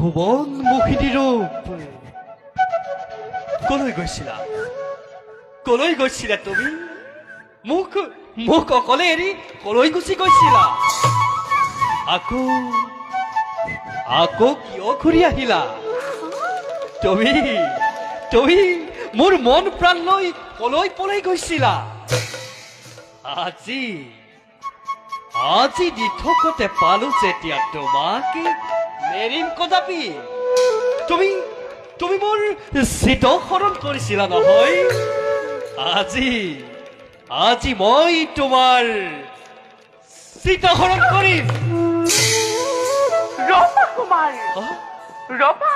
ভুৱন মোহিনী ৰূপ কলৈ গৈছিলা তুমি মোক অকলে এৰি কলৈ গুচি গৈছিলা আকৌ কিয় ঘূৰি আহিলা তুমি মোৰ মন প্ৰাণ লৈ কলৈ পলাই গৈছিলা আজি দিঠকতে পালো যেতিয়া তোমাকে নেৰিম কদাপি তুমি মোৰ চিত হৰণ কৰিছিলা নহয় আজি মই তোমাৰ চিত হৰণ কৰিম ৰবা কুমাৰ ৰবা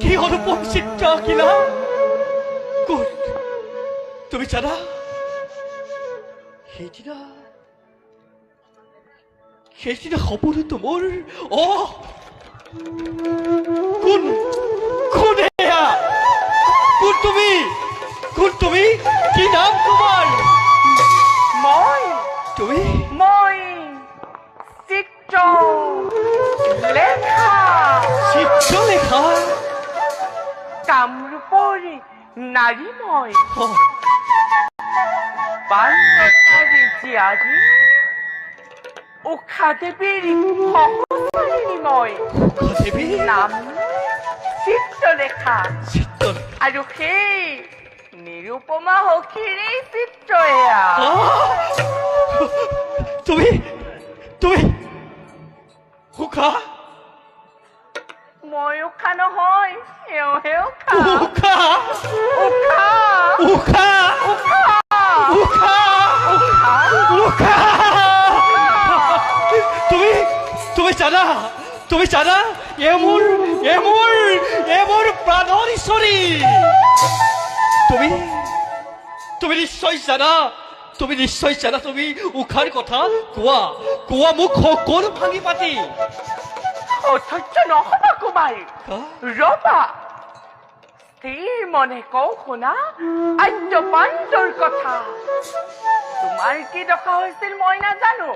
কি অনুপম চিত্ৰ আঁকিলা তুমি জানা সেইদিনা সপোনতো মোৰ কোন তুমি কি নাম তোমাৰ মই চিত্ৰলেখা কামৰূপৰ নাৰী মই বাল্যকাৰী জীয়াৰী উষা দেৱীৰ সহচৰিণী মই নাম চিত্ৰলেখা আৰু সেই নিৰুপমা সখীৰেই চিত্ৰ এয়া তুমি উষা মই উষা নহয় এওঁহে তুমি জানা এ মোৰ প্ৰাণৰ ঈশ্বৰী তুমি নিশ্চয় জানা তুমি উষাৰ কথা কোৱা মোক সকলো ভাঙি পাতি অসহ্য নহবা কুমাৰ ৰবা স্থিৰ মনে কওঁ শুনা আদ্য পাণ্ডৰ কথা তোমাৰ কি দশা হৈছিল মই নাজানো